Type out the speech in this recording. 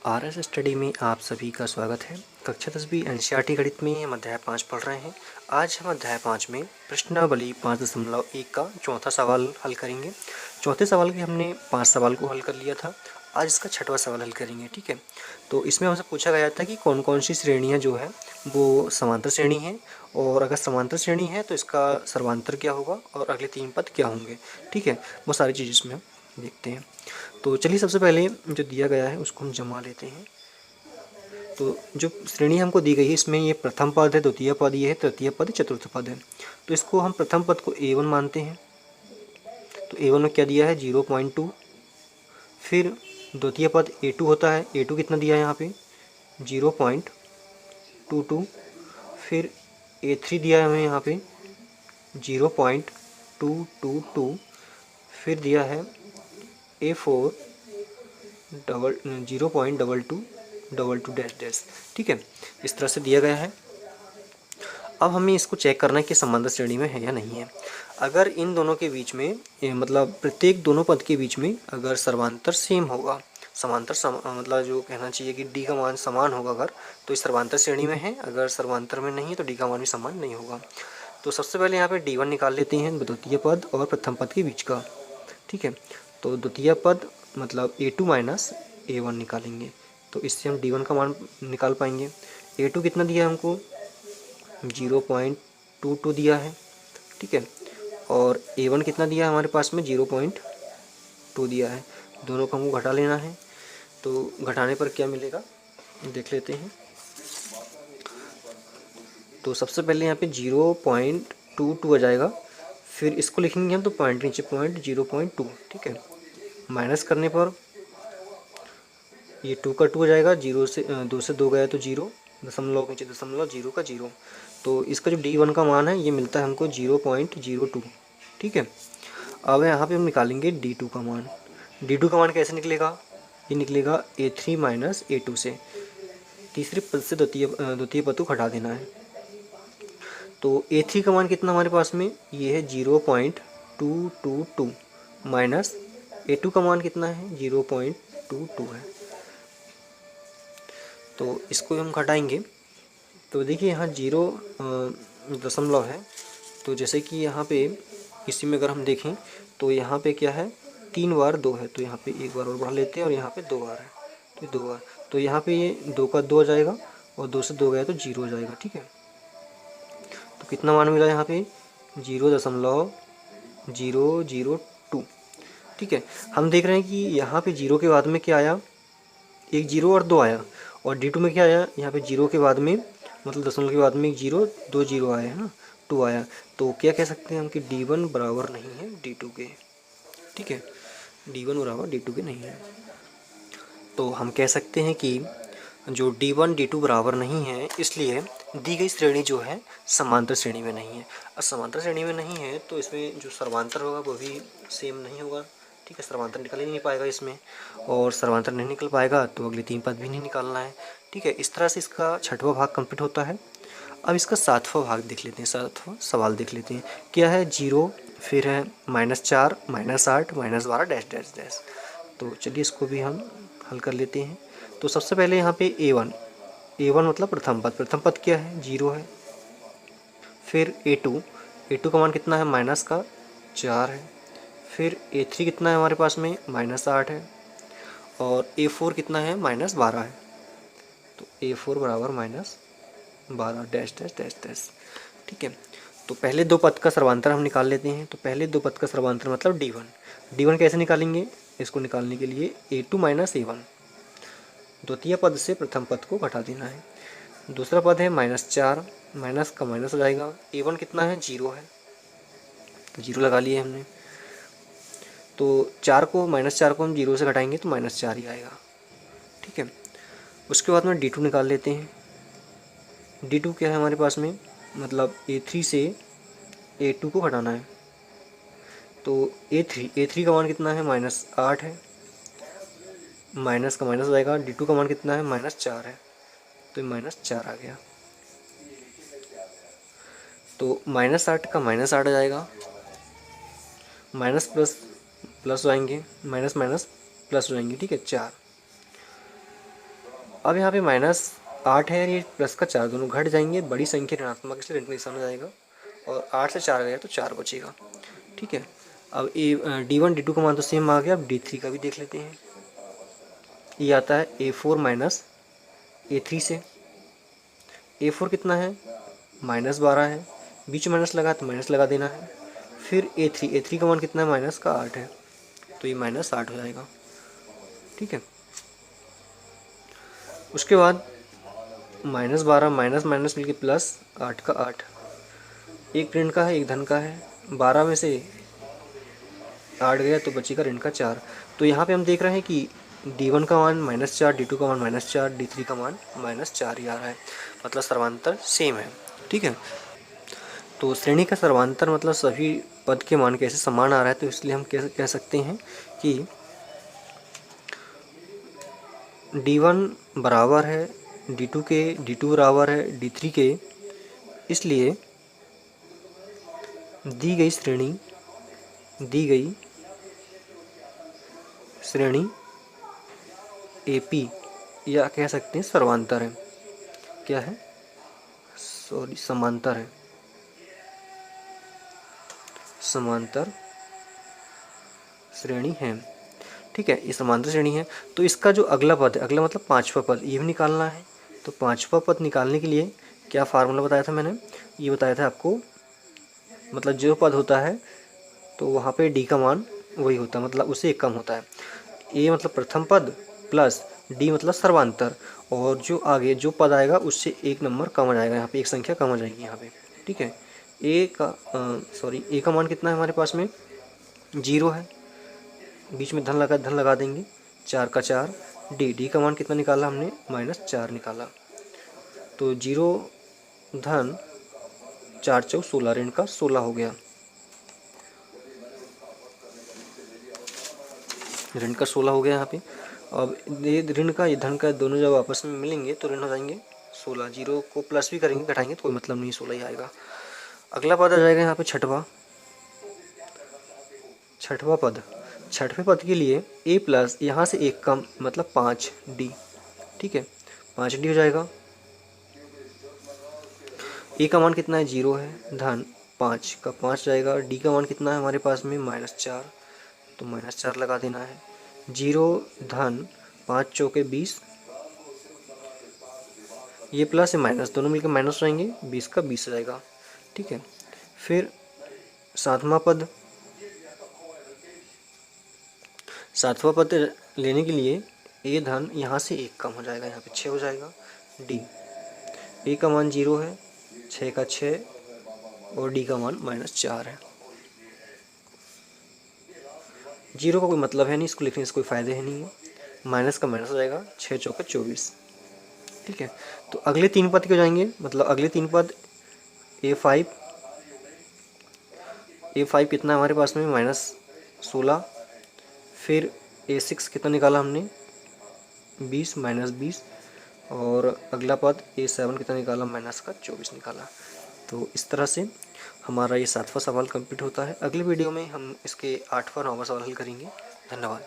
RS study में आप सभी का स्वागत है। कक्षा 10वीं एनसीईआरटी गणित में हम अध्याय 5 पढ़ रहे हैं। आज हम अध्याय 5 में प्रश्नावली 5.1 का चौथा सवाल हल करेंगे। चौथे सवाल के हमने 5 सवाल को हल कर लिया था। आज इसका छठवां सवाल हल करेंगे। ठीक है, तो इसमें हमसे पूछा गया था कि कौन कौन सी श्रेणियाँ जो है वो समांतर श्रेणी हैं, और अगर समांतर श्रेणी है तो इसका सर्वांतर क्या होगा और अगले 3 पद क्या होंगे। ठीक है, वो सारी चीज़ इसमें हम देखते हैं। तो चलिए सबसे पहले जो दिया गया है उसको हम जमा लेते हैं। तो जो श्रेणी हमको दी गई है इसमें ये प्रथम पद है, द्वितीय पद ये है, तृतीय पद, चतुर्थ पद है। तो इसको हम प्रथम पद को A1 मानते हैं। तो A1 में क्या दिया है 0.2। फिर द्वितीय पद A2 होता है। A2 कितना दिया है यहाँ पे 0.22। फिर A3 दिया है हमें यहाँ पे 0.222। फिर दिया है A4 0.2222 डैश डैश। ठीक है, इस तरह से दिया गया है। अब हमें इसको चेक करना है कि समांतर श्रेणी में है या नहीं है। अगर इन दोनों के बीच में मतलब प्रत्येक दोनों पद के बीच में अगर सर्वांतर सेम होगा, मतलब जो कहना चाहिए कि डी का मान समान होगा अगर, तो इस सर्वांतर श्रेणी में है। अगर सर्वांतर में नहीं है तो डी का मान भी समान नहीं होगा। तो सबसे पहले यहाँ पे D1 निकाल लेते हैं, द्वितीय पद और प्रथम पद के बीच का। ठीक है, तो द्वितीय पद मतलब A2 माइनस A1 निकालेंगे, तो इससे हम D1 का मान निकाल पाएंगे। A2 कितना दिया है हमको 0.22 दिया है। ठीक है, और A1 कितना दिया है हमारे पास में 0.2 दिया है। दोनों को हमको घटा लेना है। तो घटाने पर क्या मिलेगा देख लेते हैं। तो सबसे पहले यहाँ पे 0.22 आ जाएगा। फिर इसको लिखेंगे हम तो पॉइंट नीचे पॉइंट 0.2। ठीक है, माइनस करने पर ये 2 का 2 हो जाएगा। 2 से 2 गया तो 0, दशमलव नीचे दशमलव, 0 का 0। तो इसका जो D1 का मान है ये मिलता है हमको 0.02। ठीक है, अब यहाँ पे हम निकालेंगे D2 का मान। D2 का मान कैसे निकलेगा, ये निकलेगा A3 माइनस A2 से। तीसरे पद से द्वितीय पद को घटा देना है। तो A3 का मान कितना हमारे पास में ये है 0.222 माइनस A2 का मान कितना है 0.22 है। तो इसको हम घटाएंगे तो देखिए यहाँ 0 दशमलव है। तो जैसे कि यहाँ पे इसी में अगर हम देखें तो यहाँ पे क्या है 3 बार 2 है, तो यहाँ पे 1 बार और बढ़ा लेते हैं और यहाँ पे 2 बार है, तो 2 बार। तो यहाँ पे ये 2 का 2 आ जाएगा और 2 से 2 गया तो 0 हो जाएगा। ठीक है, तो कितना मान मिला यहाँ पे 0.002। ठीक है, हम देख रहे हैं कि यहाँ पे 0 के बाद में क्या आया, एक 0 और 2 आया, और D2 में क्या आया यहाँ पे 0 के बाद में मतलब दशमलव के बाद में एक 0, 2 0 आए है ना, 2 आया। तो क्या कह सकते हैं हम कि D1 बराबर नहीं है D2 के। ठीक है, D1 बराबर D2 के नहीं है। तो हम कह सकते हैं कि जो D1 D2 बराबर नहीं है, इसलिए दी गई श्रेणी जो है समांतर श्रेणी में नहीं है। और समांतर श्रेणी में नहीं है तो इसमें जो सर्वांतर होगा वो भी सेम नहीं होगा। ठीक है, सर्वांतर निकल ही नहीं पाएगा इसमें, और सर्वांतर नहीं निकल पाएगा तो अगले 3 पद भी नहीं निकालना है। ठीक है, इस तरह से इसका छठवां भाग कंप्लीट होता है। अब इसका सातवां भाग देख लेते हैं, सातवां सवाल देख लेते हैं। क्या है 0, फिर है -4, -8, -12 डैश डैश डैश। तो चलिए इसको भी हम हल कर लेते हैं। तो सबसे पहले यहाँ पे A1 मतलब प्रथम पद क्या है 0 है। फिर A2 का मान कितना है -4 है। फिर A3 कितना है हमारे पास में -8 है, और A4 कितना है -12 है। तो A4 बराबर -12 डैश डैश डैश डैश। ठीक है, तो पहले 2 पद का सर्वांतर हम निकाल लेते हैं। तो पहले 2 पद का सर्वांतर मतलब D1 कैसे निकालेंगे, इसको निकालने के लिए A2 माइनस A1, द्वितीय पद से प्रथम पद को घटा देना है। दूसरा पद है -4, माइनस का माइनस हो जाएगा। A1 कितना है 0 है, तो 0 लगा लिए हमने। तो -4 को हम 0 से घटाएंगे तो -4 ही आएगा। ठीक है, उसके बाद में D2 निकाल लेते हैं। D2 क्या है हमारे पास में, मतलब A3 से A2 को घटाना है। तो A3 का मान कितना है -8 है, माइनस का माइनस हो जाएगा। D2 का मान कितना है -4 है, तो -4 आ गया। तो -8 का -8 आ जाएगा, माइनस प्लस हो जाएंगे, माइनस माइनस प्लस हो जाएंगे। ठीक है, 4। अब यहाँ पे -8 है, ये प्लस का 4 दोनों घट जाएंगे, बड़ी संख्या ऋणात्मक इसलिए ऋण का निशान हो जाएगा, और 8 से 4 गया तो 4 बचेगा। ठीक है, अब D1 D2 का मान तो सेम आ गया। अब D3 का भी देख लेते हैं। ये आता है A4 माइनस A3 से। A4 कितना है, -12 है, बीच में माइनस लगा तो माइनस लगा देना है। फिर A3 का मान कितना है, माइनस का 8 है, तो ये -8 हो जाएगा। ठीक है, उसके बाद -12 माइनस माइनस मिलके प्लस 8 का 8, एक ऋण का है एक धन का है, 12 में से 8 गया तो बचेगा ऋण का 4। तो यहाँ पे हम देख रहे हैं कि D1 का मान -4, D2 का मान -4, D3 का मान -4 ही आ रहा है, मतलब सर्वांतर सेम है। ठीक है, तो श्रेणी का सर्वांतर मतलब सभी पद के मान कैसे समान आ रहा है, तो इसलिए हम कह सकते हैं कि D1 बराबर है D2 के, D2 बराबर है D3 के, इसलिए दी गई श्रेणी AP या कह सकते हैं सर्वांतर है। क्या है, सॉरी, समांतर है, समांतर श्रेणी है। ठीक है, ये समांतर श्रेणी है। तो इसका जो अगला पद है, अगला मतलब पांचवा पद, ये भी निकालना है। तो पांचवा पद निकालने के लिए क्या फार्मूला बताया था मैंने, ये बताया था आपको, मतलब जो पद होता है तो वहाँ पे D का मान वही होता है, मतलब उससे एक कम होता है। A मतलब प्रथम पद प्लस D मतलब सर्वांतर, और जो आगे जो पद आएगा उससे एक नंबर कम आ जाएगा, यहाँ पे एक संख्या कम आ जाएगी यहाँ पे। ठीक है, A का मान कितना है हमारे पास में, 0 है, बीच में धन लगा देंगे, 4 का 4। D का मान कितना निकाला हमने, -4 निकाला, तो 0 धन 4 चौ 16, ऋण का 16 हो गया, ऋण का 16 हो गया यहाँ पे। अब ये ऋण का ये धन का दोनों जब आपस में मिलेंगे तो ऋण हो जाएंगे 16, 0 को प्लस भी करेंगे घटाएंगे तो कोई मतलब नहीं, 16 ही आएगा। अगला पद आ जाएगा यहाँ पे छठवां पद। छठवें पद के लिए A प्लस यहाँ से एक कम मतलब 5D। ठीक है, 5D हो जाएगा। A का मान कितना है, 0 है, धन 5 का 5 जाएगा। D का मान कितना है हमारे पास में, -4, तो -4 लगा देना है। 0 धन 5 चौके 20, ये प्लस है माइनस दोनों मिलकर माइनस हो जाएंगे, 20 का 20 हो जाएगा। ठीक है, फिर सातवां पद लेने के लिए A धन यहाँ से एक कम हो जाएगा, यहाँ पे 6 हो जाएगा। D A का मान 0 है, 6 का 6, और D का मान -4 है। 0 का कोई मतलब है नहीं, इसको लिखने से कोई फ़ायदे है नहीं है, माइनस का माइनस हो जाएगा, 6 चौके 24। ठीक है, तो अगले तीन पद क्यों जाएंगे, मतलब अगले तीन पद A5 कितना हमारे पास में, -16, फिर A6 कितना निकाला हमने, 20 -20, और अगला पद A7 कितना निकाला, -24 निकाला। तो इस तरह से हमारा ये 7वां सवाल कंप्लीट होता है। अगले वीडियो में हम इसके 8वां 9वां सवाल हल करेंगे। धन्यवाद।